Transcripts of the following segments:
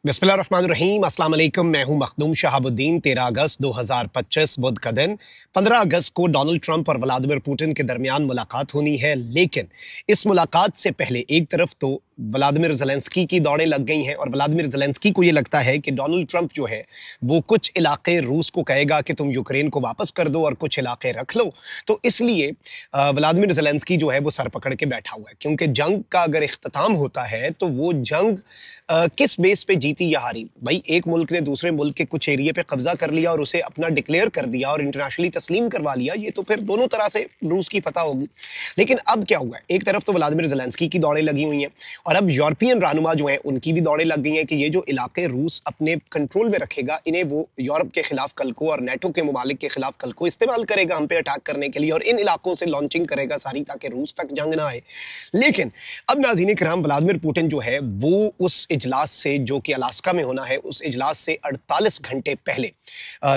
बिस्मिल्लाहिर्रहमानिर्रहीम, अस्सलाम वालेकुम। मैं हूं मखदूम शहाबुद्दीन। 13 अगस्त 2025 बुध का दिन। 15 अगस्त को डोनाल्ड ट्रंप और व्लादिमीर पुतिन के दरमियान मुलाकात होनी है, लेकिन इस मुलाकात से पहले एक तरफ तो व्लादिमीर ज़ेलेंस्की की दौड़ें लग गई हैं और व्लादिमीर ज़ेलेंस्की को ये लगता है कि डोनाल्ड ट्रंप जो है वो कुछ इलाके रूस को कहेगा कि तुम यूक्रेन को वापस कर दो और कुछ इलाके रख लो। तो इसलिए व्लादिमीर ज़ेलेंस्की जो है वो सर पकड़ के बैठा हुआ है, क्योंकि जंग का अगर इख्तिताम होता है तो वो जंग किस बेस पे जीती या हारी। भाई, एक मुल्क ने दूसरे मुल्क के कुछ एरिया पे कब्जा कर लिया और उसे अपना डिक्लेयर कर दिया और इंटरनेशनली तस्लीम करवा लिया, ये तो फिर दोनों तरह से रूस की फतह होगी। लेकिन अब क्या हुआ है, एक तरफ तो व्लादिमीर ज़ेलेंस्की की दौड़ें लगी हुई हैं और अब यूरोपियन रहनुमा जो हैं उनकी भी दौड़ें लग गई हैं कि ये जो इलाके रूस अपने कंट्रोल में रखेगा, इन्हें वो यूरोप के खिलाफ कल को और नेटो के ममालिक के खिलाफ कल को इस्तेमाल करेगा हम पे अटैक करने के लिए, और इन इलाकों से लॉन्चिंग करेगा सारी, ताकि रूस तक जंग ना आए। लेकिन अब नाज़रीन किराम, व्लादिमीर पुतिन जो है वो उस इजलास से, जो कि अलास्का में होना है, उस इजलास से 48 घंटे पहले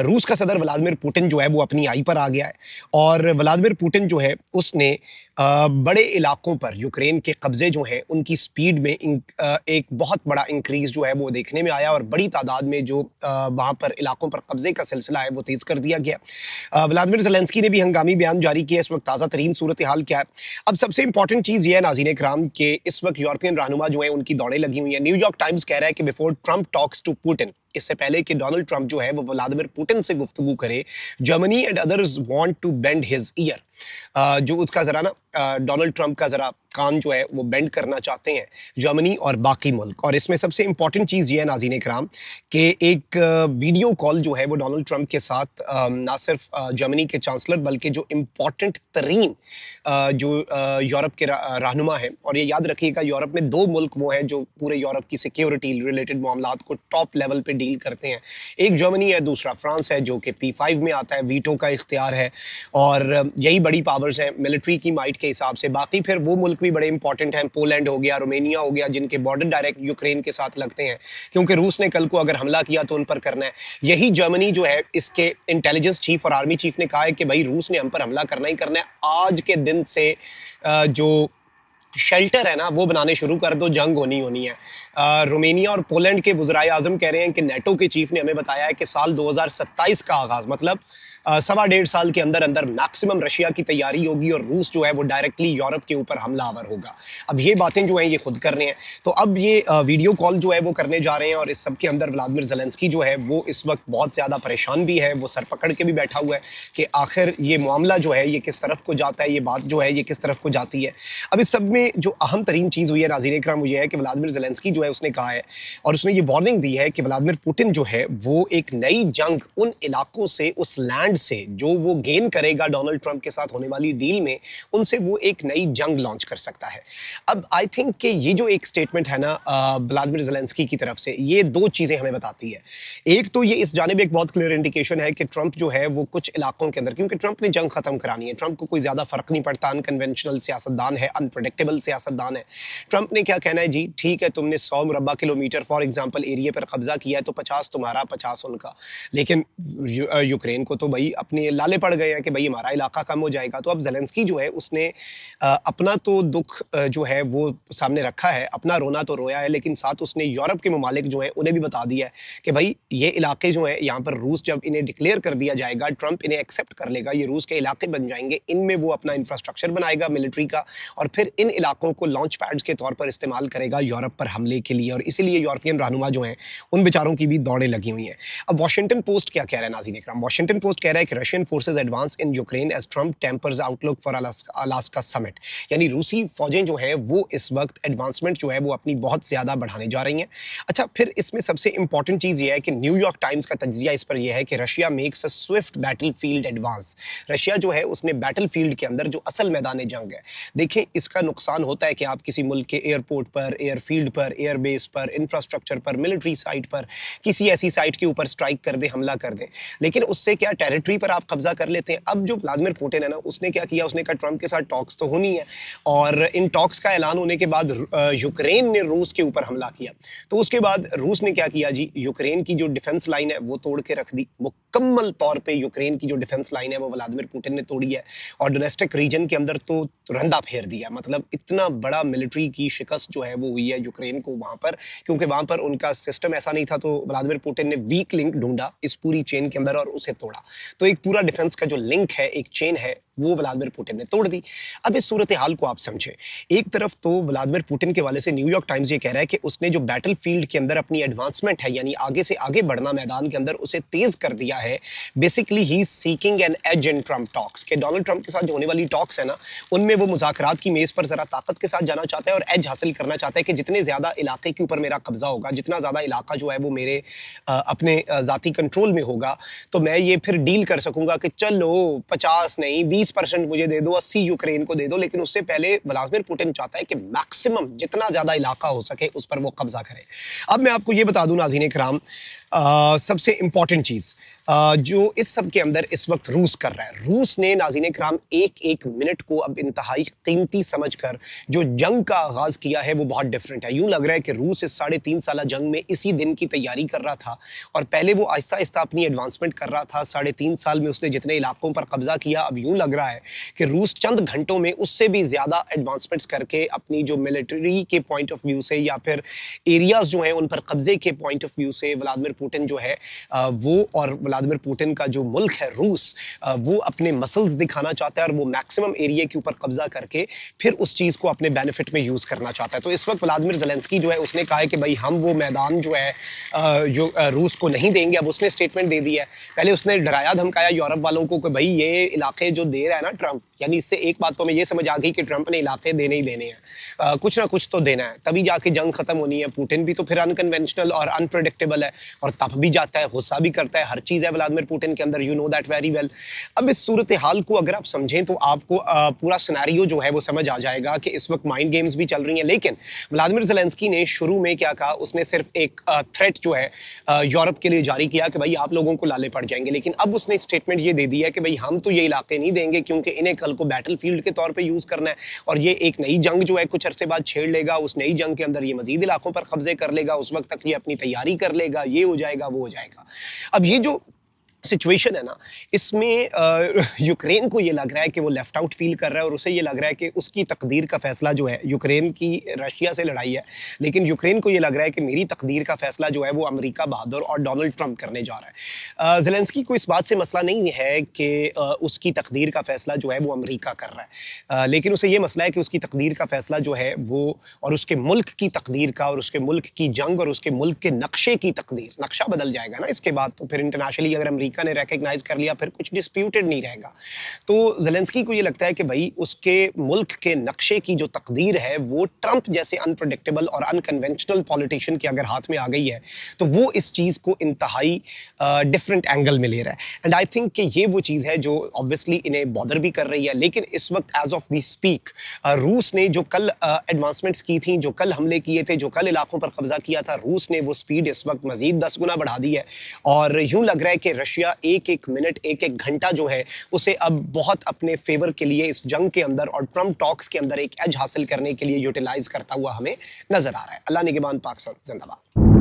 रूस का सदर व्लादिमीर पुतिन जो है वो अपनी आई पर आ गया है और व्लादिमीर पुतिन जो है उसने बड़े इलाकों पर यूक्रेन के कब्जे जो हैं उनकी स्पीड में एक बहुत बड़ा इंक्रीज जो है वो देखने में आया और बड़ी तादाद में जो वहाँ पर इलाकों पर कब्जे का सिलसिला है वो तेज़ कर दिया गया। व्लादिमीर ज़ेलेंस्की ने भी हंगामी बयान जारी किया। इस वक्त ताज़ा तरीन सूरत हाल क्या है? अब सबसे इंपॉर्टेंट चीज़ ये है नाज़रीन कराम कि इस वक्त यूरोपियन रहनुमा जो है उनकी दौड़ें लगी हुई हैं। न्यूयॉर्क टाइम्स कह रहा है कि before Trump talks to Putin, इससे पहले कि डोनाल्ड ट्रंप जो है वो व्लादिमीर पुतिन से गुफ्तगू करे, Germany and others want to bend his ear. जो उसका ज़रा ना डोनाल्ड ट्रंप का ज़रा कान जो है वो बेंड करना चाहते हैं जर्मनी और बाकी मुल्क। और इसमें सबसे इंपॉर्टेंट चीज़ ये है नाज़रीन कराम कि एक वीडियो कॉल जो है वो डोनाल्ड ट्रंप के साथ ना सिर्फ जर्मनी के चांसलर बल्कि जो इम्पॉर्टेंट तरीन जो यूरोप के रहनुमा हैं, और ये याद रखिएगा यूरोप में दो मुल्क वो हैं जो पूरे यूरोप की सिक्योरिटी रिलेटेड मामलात को टॉप लेवल पे डील करते हैं। एक जर्मनी है, दूसरा फ्रांस है जो कि P5 में आता है, वीटो का इख्तियार है और यही बड़ी पावर्स हैं मिलिट्री की माइट के हिसाब से। बाकी फिर वो मुल्क भी बड़े इंपॉर्टेंट हैं, पोलैंड हो गया, रोमेनिया हो गया, जिनके बॉर्डर डायरेक्ट यूक्रेन के साथ लगते हैं, क्योंकि रूस ने कल को अगर हमला किया तो उन पर करना है। यही जर्मनी जो है, इसके इंटेलिजेंस चीफ और आर्मी चीफ ने कहा है कि भाई रूस ने हम पर हमला करना ही करना है, आज के दिन से जो शेल्टर है ना वो बनाने शुरू कर दो, जंग होनी होनी है। रोमेनिया और पोलैंड के वज़राए आज़म कह रहे हैं कि नेटो के चीफ ने हमें बताया है कि साल 2027 का आगाज़, मतलब 1.25 साल के अंदर अंदर मैक्सिमम रशिया की तैयारी होगी और रूस जो है वो डायरेक्टली यूरोप के ऊपर हमलावर होगा। अब ये बातें जो हैं ये खुद कर रहे हैं। तो अब ये वीडियो कॉल जो है वो करने जा रहे हैं और इस सब के अंदर व्लादिमीर ज़ेलेंस्की जो है वो इस वक्त बहुत ज़्यादा परेशान भी है, वो सर पकड़ के भी बैठा हुआ है कि आखिर ये मामला जो है ये किस तरफ को जाता है, ये बात जो है ये किस तरफ को जाती है। अब इस सब में जो अहम तरीन चीज़ हुई है नाज़रीन इकराम वो ये है कि व्लादिमीर ज़ेलेंस्की जो है उसने कहा है और उसने ये वार्निंग दी है कि व्लादिमीर पुतिन जो है वो एक नई जंग उन इलाकों से, उस लैंड से जो वो गेन करेगा डोनाल्ड ट्रंप के साथ होने वाली डील में, उनसे वो एक नई जंग लॉन्च कर सकता है। अब आई थिंक कि ये जो एक स्टेटमेंट है ना व्लादिमीर ज़ेलेंस्की की तरफ से, ये दो चीज़ें हमें बताती है। एक तो ये इस जानिब एक बहुत क्लियर इंडिकेशन है कि ट्रंप जो है वो कुछ इलाकों के अंदर, क्योंकि ट्रंप ने जंग खत्म करानी है, ट्रंप को कोई ज़्यादा फ़र्क नहीं पड़ता, अनकन्वेंशनल सियासतदान है, अनप्रेडिक्टेबल सियासतदान है। ट्रंप ने क्या कहना है जी, ठीक है तुमने 100 मुरब्बा किलोमीटर फॉर एग्जांपल एरिया पर कब्जा किया है तो 50 तुम्हारा 50 उनका, लेकिन यूक्रेन को तो भाई अपने लाले पड़ गए हैं कि भाई हमारा इलाका कम हो जाएगा। तो अब ज़ेलेंस्की जो है उसने अपना तो दुख जो है वो सामने रखा है, अपना रोना तो रोया है, लेकिन साथ उसने यूरोप के ममालिक जो हैं उन्हें भी बता दिया है कि भाई ये इलाके जो हैं यहाँ पर रूस जब इन्हें डिक्लेयर कर दिया जाएगा, ट्रंप इन्हें एक्सेप्ट कर लेगा, ये रूस के इलाके बन जाएंगे, इनमें वो अपना इंफ्रास्ट्रक्चर बनाएगा मिलिट्री का और फिर इन इलाकों को लॉन्च पैड्स के तौर पर इस्तेमाल करेगा यूरोप पर हमले के लिए। और इसीलिए यूरोपियन रहनुमा जो हैं उन बेचारों की भी दौड़ें लगी हुई हैं। अब वॉशिंगटन पोस्ट क्या कह रहा है नाज़रीन इकराम? वॉशिंगटन पोस्ट कह रहा है कि Russian forces advance in Ukraine as Trump tempers outlook for Alaska summit, यानी रूसी फौजें जो हैं वो इस वक्त एडवांसमेंट जो है वो अपनी बहुत ज़्यादा बढ़ाने जा रही हैं। अच्छा, फिर इसमें सबसे इंपॉर्टेंट चीज़ ये है कि न्यूयॉर्क टाइम्स का तज्जिया इस पर यह है कि Russia makes a Swift battle field advance. Russia जो है उसने बैटल फील्ड के अंदर जो असल मैदान जंग है, देखें इसका नुकसान होता है कि आप किसी मुल्क के एयरपोर्ट पर, एयरफील्ड पर, एयरबेस पर, इंफ्रास्ट्रक्चर पर, मिलिट्री साइट पर, किसी ऐसी साइट के ऊपर स्ट्राइक कर दें, हमला कर दें, लेकिन उससे क्या टेरिटरी पर आप कब्जा कर लेते हैं। अब जो व्लादिमीर पुतिन है ना उसने क्या किया, उसने कहा ट्रंप के साथ टॉक्स तो होनी है और इन टॉक्स का ऐलान होने के बाद यूक्रेन ने रूस के ऊपर हमला किया। तो उसके बाद रूस ने क्या किया जी, यूक्रेन की जो डिफेंस लाइन है वो तोड़ के रख दी। मुकम्मल तौर पे यूक्रेन की जो डिफेंस लाइन है वो व्लादिमीर पुतिन ने तोड़ी है और डोमेस्टिक रीजन के अंदर तो रंदा फेर दिया, मतलब इतना बड़ा मिलिट्री की शिकस्त जो है वो हुई है यूक्रेन को वहाँ पर, क्योंकि वहाँ पर उनका सिस्टम ऐसा नहीं था, तो व्लादिमीर पुतिन ने वीक लिंक ढूंढा इस पूरी चेन के अंदर और उसे तोड़ा। तो एक पूरा डिफेंस का जो लिंक है, एक चेन है, वो व्लादिमीर पुतिन ने तोड़ दी। अब इस सूरत हाल को आप समझें, एक तरफ तो व्लादिमीर पुतिन के वाले से न्यूयॉर्क टाइम्स ये कह रहा है कि उसने जो बैटल फील्ड के अंदर अपनी एडवांसमेंट है, यानी आगे से आगे बढ़ना मैदान के अंदर, उसे तेज कर दिया है। Basically he seeking an edge in Trump talks, के डोनाल्ड ट्रम्प के साथ जो होने वाली टॉक्स है ना, उनमें वो मुज़ाकरात की मेज़ पर ज़रा ताकत के साथ जाना चाहता है और एज हासिल करना चाहता है कि जितने ज़्यादा इलाके के ऊपर मेरा कब्जा होगा, जितना ज़्यादा इलाका जो है वो मेरे अपने ज़ाती कंट्रोल में होगा, तो मैं ये फिर डील कर सकूंगा कि चलो 50 नहीं 20% मुझे दे दो, 80 यूक्रेन को दे दो, लेकिन उससे पहले व्लादिमीर पुतिन चाहता है कि मैक्सिमम जितना ज़्यादा इलाका हो सके उस पर वो कब्जा करे। अब मैं आपको ये बता दूं नाज़रीन इकराम, सबसे इंपॉर्टेंट चीज़ जो इस सब के अंदर इस वक्त रूस कर रहा है, रूस ने नाज़रीन इकराम एक एक मिनट को अब इंतहाई कीमती समझकर जो जंग का आगाज़ किया है वो बहुत डिफरेंट है। यूँ लग रहा है कि रूस इस 3.5 साल जंग में इसी दिन की तैयारी कर रहा था और पहले वो आहिस्ता आहिस्ता अपनी एडवांसमेंट कर रहा था। 3.5 साल में उसने जितने इलाकों पर कब्जा किया, अब यूँ लग रहा है कि रूस चंद घंटों में उससे भी ज़्यादा एडवांसमेंट्स करके अपनी जो मिलिट्री के पॉइंट ऑफ व्यू से या फिर एरियाज़ जो हैं उन पर कब्जे के पॉइंट ऑफ व्यू से व्लादिमीर पुतिन जो है वो और व्लादिमीर पुतिन का जो मुल्क है रूस, वो अपने मसल्स दिखाना चाहता है और वो मैक्सिमम एरिया के ऊपर कब्जा करके फिर उस चीज़ को अपने बेनिफिट में यूज़ करना चाहता है। तो इस वक्त व्लादिमीर ज़ेलेंस्की जो है उसने कहा है कि भाई हम वो मैदान जो है जो रूस को नहीं देंगे। अब उसने स्टेटमेंट दे दी है, पहले उसने डराया धमकाया यूरोप वालों को कि भाई ये इलाके जो दे रहा है ना ट्रंप, यानी इससे एक बात तो हमें ये समझ आ गई कि ट्रंप ने इलाके देने ही देने हैं, कुछ ना कुछ तो देना है, तभी जाके जंग खत्म होनी है। पुतिन भी तो फिर अनकन्वेंशनल और अनप्रेडिक्टेबल है और तप भी जाता है, गुस्सा भी करता है, हर चीज़ है व्लादिमीर पुतिन के अंदर, you know that very well. अब इस सूरत हाल को अगर आप समझें तो आपको पूरा सिनेरियो जो है वो समझ आ जाएगा कि इस वक्त माइंड गेम्स भी चल रही हैं। लेकिन व्लादिमीर ज़ेलेंस्की ने शुरू में क्या कहा, उसने सिर्फ एक थ्रेट जो है यूरोप के लिए जारी किया कि भाई आप लोगों को लाले पड़ जाएंगे, लेकिन अब उसने स्टेटमेंट ये दे दिया है कि भाई हम तो ये इलाके नहीं देंगे क्योंकि इन्हें कल को बैटल फील्ड के तौर पे यूज़ करना है और ये एक नई जंग जो है कुछ अरसे बाद छेड़ लेगा। उस नई जंग के अंदर ये मजीद इलाकों पर कब्जे कर लेगा, उस वक्त तक ये अपनी तैयारी कर लेगा, ये हो जाएगा वो हो जाएगा। अब ये जो सिचुएशन है ना, इसमें यूक्रेन को ये लग रहा है कि वो लेफ्ट आउट फील कर रहा है और उसे ये लग रहा है कि उसकी तकदीर का फैसला जो है, यूक्रेन की रशिया से लड़ाई है, लेकिन यूक्रेन को ये लग रहा है कि मेरी तकदीर का फैसला जो है वो अमेरिका बहादुर और डोनाल्ड ट्रंप करने जा रहा है। ज़ेलेंस्की को इस बात से मसला नहीं है कि उसकी तकदीर का फैसला जो है वो अमेरिका कर रहा है, लेकिन उसे ये मसला है कि उसकी तकदीर का फैसला जो है वो और उसके मुल्क की तकदीर का और उसके मुल्क की जंग और उसके मुल्क के नक्शे की तकदीर, नक्शा बदल जाएगा ना इसके बाद। तो फिर इंटरनेशनली अगर अमेरिका ने रिकॉग्नाइज कर लिया फिर कुछ डिस्प्यूटेड नहीं रहेगा। तो ज़ेलेंस्की को ये लगता है कि भाई उसके मुल्क के नक्शे की जो तकदीर है वो ट्रंप जैसे अनप्रेडिक्टेबल और अनकन्वेंशनल पॉलिटिशियन के अगर हाथ में आ गई है तो वो इस चीज़ को इंतहाई डिफरेंट एंगल में ले रहा है। एंड आई थिंक कि ये वो चीज़ है जो ऑब्वियसली इन्हें बॉदर भी कर रही है। लेकिन इस वक्त एज ऑफ वी स्पीक रूस ने जो कल एडवांसमेंट्स की थी, जो कल हमले किए थे, जो कल इलाकों पर कब्जा किया था, रूस ने वो स्पीड इस वक्त मजीद 10 गुना बढ़ा दी है और यूं लग रहा है कि रशिया एक एक मिनट एक एक घंटा जो है उसे अब बहुत अपने फेवर के लिए इस जंग के अंदर और ट्रम्प टॉक्स के अंदर एक एज हासिल करने के लिए यूटिलाइज करता हुआ हमें नजर आ रहा है। अल्लाह निगहबान, पाकिस्तान जिंदाबाद।